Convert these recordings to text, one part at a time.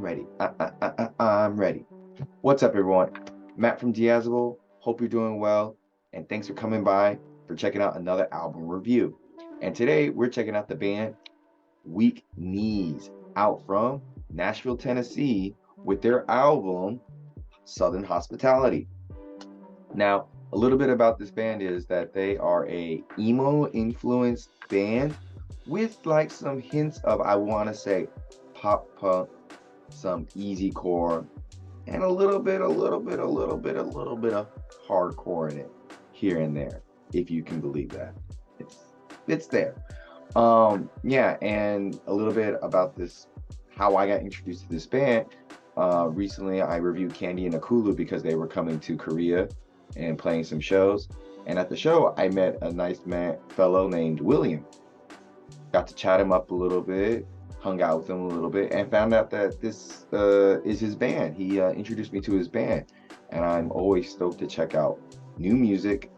Ready. I'm ready. What's up, everyone? Matt from Diazable. Hope you're doing well, and thanks for coming by for checking out another album review. And today we're checking out the band weekknees out from Nashville, Tennessee, with their album Southern Hospitality. Now, a little bit about this band is that they are a emo influenced band with like some hints of, I want to say, pop punk, some easy core, and a little bit of hardcore in it here and there, if you can believe that. It's it's there. Yeah, and a little bit about this, how I got introduced to this band. Recently I reviewed Candy and Akulu because they were coming to Korea and playing some shows. And at the show I met a nice fellow named William. Got to chat him up a little bit, hung out with him a little bit, and found out that this is his band. He introduced me to his band, and I'm always stoked to check out new music,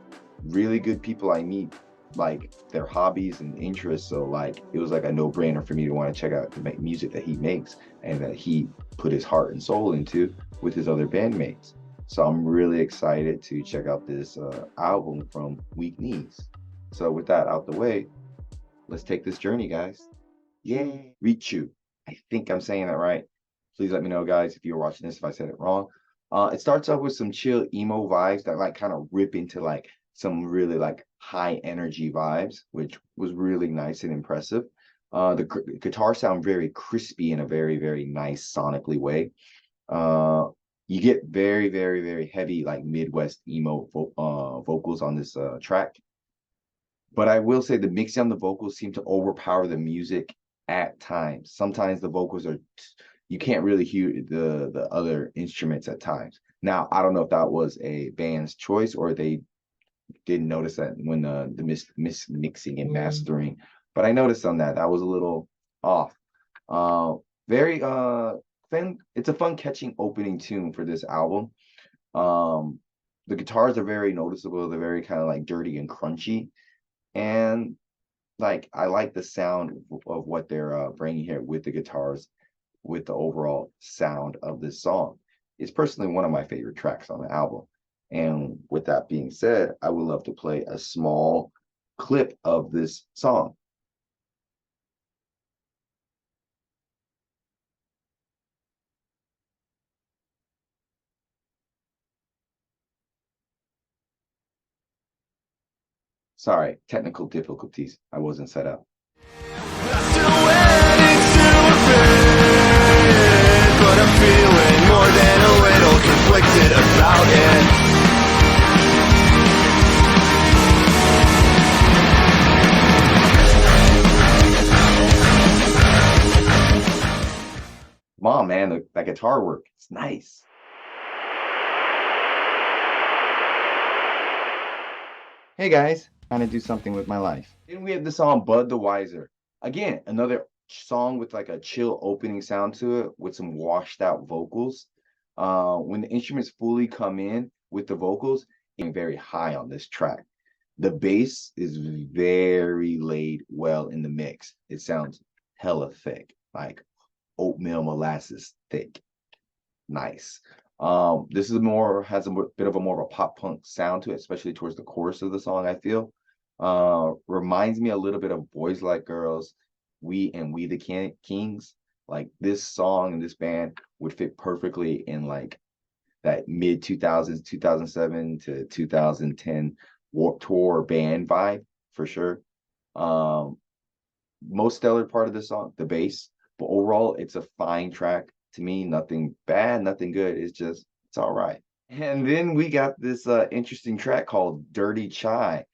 really good people I meet, like their hobbies and interests. So like it was like a no-brainer for me to want to check out the music that he makes and that he put his heart and soul into with his other bandmates. So I'm really excited to check out this album from weekknees. So with that out the way, let's take this journey, guys. Yay. Richu. I think I'm saying that right. Please let me know, guys, if you're watching this, if I said it wrong. It starts off with some chill emo vibes that like kind of rip into like some really like high energy vibes, which was really nice and impressive. The guitar sound very crispy in a very, very nice sonically way. You get very, very, very heavy like Midwest emo vocals on this track. But I will say the mixing on the vocals seem to overpower the music at times. Sometimes the vocals are, you can't really hear the other instruments at times. Now, I don't know if that was a band's choice or they didn't notice that when the mixing and mastering, but I noticed on that was a little off. Very fun. It's a fun catching opening tune for this album. The guitars are very noticeable. They're very kind of like dirty and crunchy, and like I like the sound of what they're bringing here with the guitars, with the overall sound of this song. It's personally one of my favorite tracks on the album. And with that being said, I would love to play a small clip of this song. Sorry, technical difficulties. I wasn't set up. But I'm feeling more than a little conflicted about it. Mom, man, that guitar work, it's nice. Hey guys, trying to do something with my life. Then we have the song Bud the Wiser. Again, another song with like a chill opening sound to it with some washed out vocals. When the instruments fully come in with the vocals, it's very high on this track. The bass is very laid well in the mix. It sounds hella thick, like oatmeal molasses thick. Nice. This is more, has a bit of a more of a pop punk sound to it, especially towards the chorus of the song, I feel. Reminds me a little bit of Boys Like Girls, We the Kings. Like this song and this band would fit perfectly in like that mid 2000s, 2007 to 2010 Warped Tour band vibe for sure. Um, Most stellar part of the song, the bass, but overall it's a fine track to me. Nothing bad, nothing good. It's all right. And then we got this interesting track called Dirty Chai.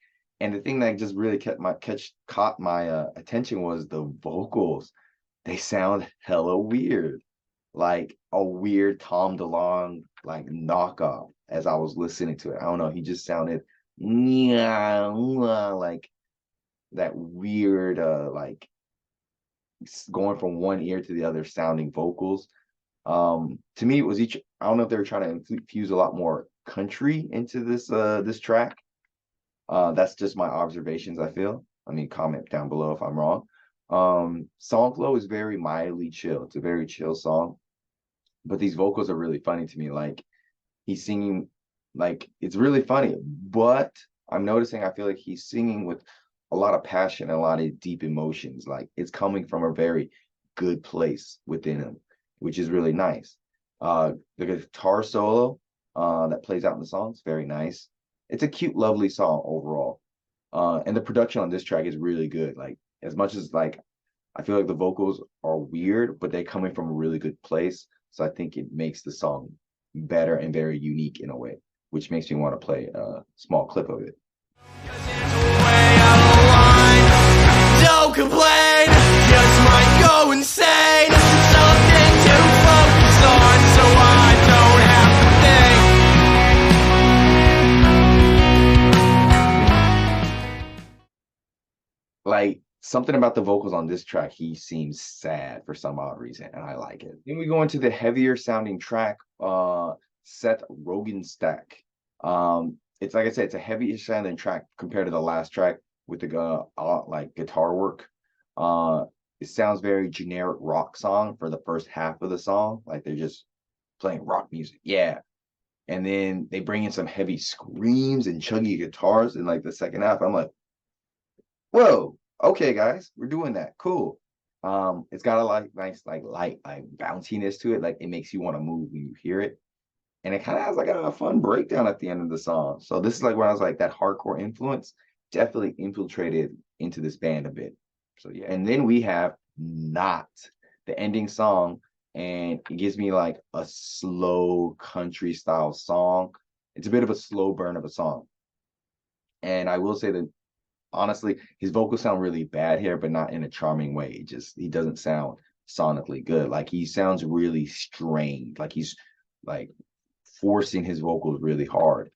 And the thing that just really caught my attention was the vocals. They sound hella weird, like a weird Tom DeLonge like knockoff. As I was listening to it, I don't know, he just sounded like that weird like going from one ear to the other sounding vocals. To me, it was each. I don't know if they were trying to infuse a lot more country into this track. That's just my observations. I feel. I mean, comment down below if I'm wrong. Song flow is very mildly chill. It's a very chill song. but these vocals are really funny to me. Like he's singing, like it's really funny, but I'm noticing I feel like he's singing with a lot of passion and a lot of deep emotions. Like it's coming from a very good place within him, which is really nice. The guitar solo that plays out in the song is very nice. It's a cute, lovely song overall. And the production on this track is really good. Like as much as like I feel like the vocals are weird, but they're coming from a really good place. So I think it makes the song better and very unique in a way, which makes me want to play a small clip of it. Don't complain, just might go insane. Something to focus on so I don't have to think. Like something about the vocals on this track, he seems sad for some odd reason, and I like it. Then we go into the heavier sounding track, Seth Rogen Stack. It's like I said, it's a heavier sounding track compared to the last track with the like guitar work. It sounds very generic rock song for the first half of the song, like they're just playing rock music, yeah. And then they bring in some heavy screams and chuggy guitars in like the second half. I'm like, whoa, okay, guys, we're doing that, cool. It's got a like nice like light like bounciness to it, like it makes you want to move when you hear it. And it kind of has like a fun breakdown at the end of the song. So this is like when I was like that hardcore influence definitely infiltrated into this band a bit. So yeah. And then we have Not, the ending song, and it gives me like a slow country style song. It's a bit of a slow burn of a song. And I will say that honestly, his vocals sound really bad here, but not in a charming way. It just he doesn't sound sonically good. Like he sounds really strained. Like he's like forcing his vocals really hard.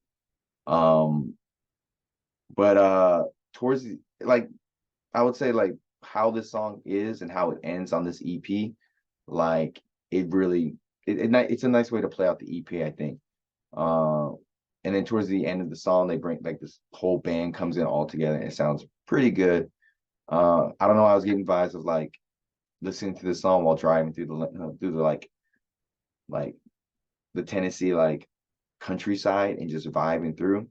But towards like I would say like how this song is and how it ends on this EP, like it really it's a nice way to play out the EP, I think. And then towards the end of the song, they bring like this whole band comes in all together and it sounds pretty good. I don't know, I was getting vibes of like listening to the song while driving through the like the Tennessee like countryside and just vibing through.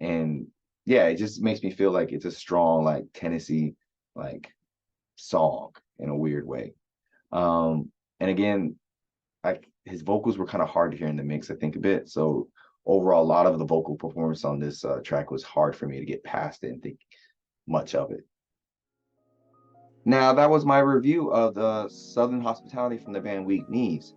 And yeah, it just makes me feel like it's a strong like Tennessee like song in a weird way. And again, like his vocals were kind of hard to hear in the mix, I think a bit. So overall, a lot of the vocal performance on this track was hard for me to get past it and think much of it. Now that was my review of the Southern Hospitality from the band weekknees.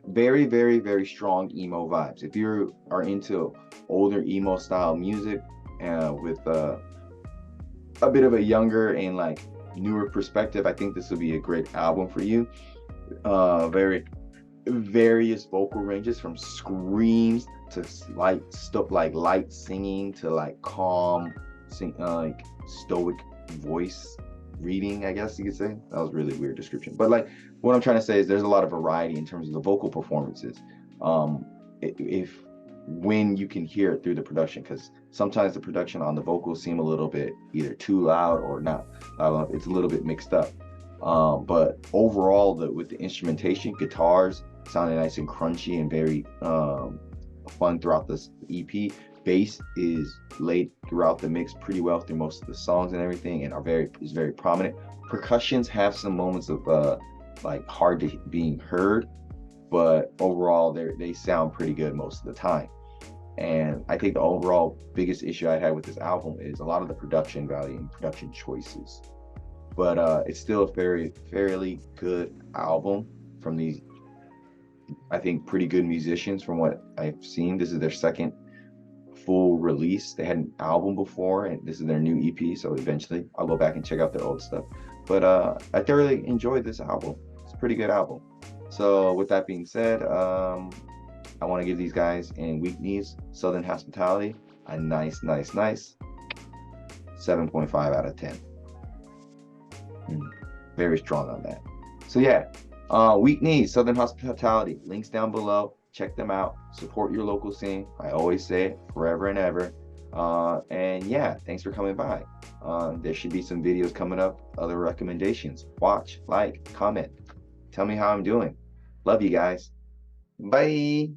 Very, very, very strong emo vibes. If you are into older emo style music with a bit of a younger and like newer perspective, I think this will be a great album for you. Very various vocal ranges from screams to light stuff like light singing to like calm like stoic voice reading, I guess you could say. That was a really weird description, but like what I'm trying to say is there's a lot of variety in terms of the vocal performances. If when you can hear it through the production, because sometimes the production on the vocals seem a little bit either too loud or not loud enough. It's a little bit mixed up. But overall, with the instrumentation, guitars sounding nice and crunchy and very fun throughout this EP. Bass is laid throughout the mix pretty well through most of the songs and everything, and is very prominent. Percussions have some moments of like hard to being heard, but overall they sound pretty good most of the time. And I think the overall biggest issue I had with this album is a lot of the production value and production choices. But it's still a fairly good album from these, I think, pretty good musicians from what I've seen. This is their second full release. They had an album before, and this is their new EP, so eventually I'll go back and check out their old stuff. But I thoroughly enjoyed this album. It's a pretty good album. So with that being said, I want to give these guys in weekknees, Southern Hospitality, a nice 7.5 out of 10. Very strong on that. So yeah, weekknees, Southern Hospitality, links down below. Check them out. Support your local scene. I always say it, forever and ever. And yeah, thanks for coming by. There should be some videos coming up, other recommendations. Watch, like, comment. Tell me how I'm doing. Love you guys. Bye.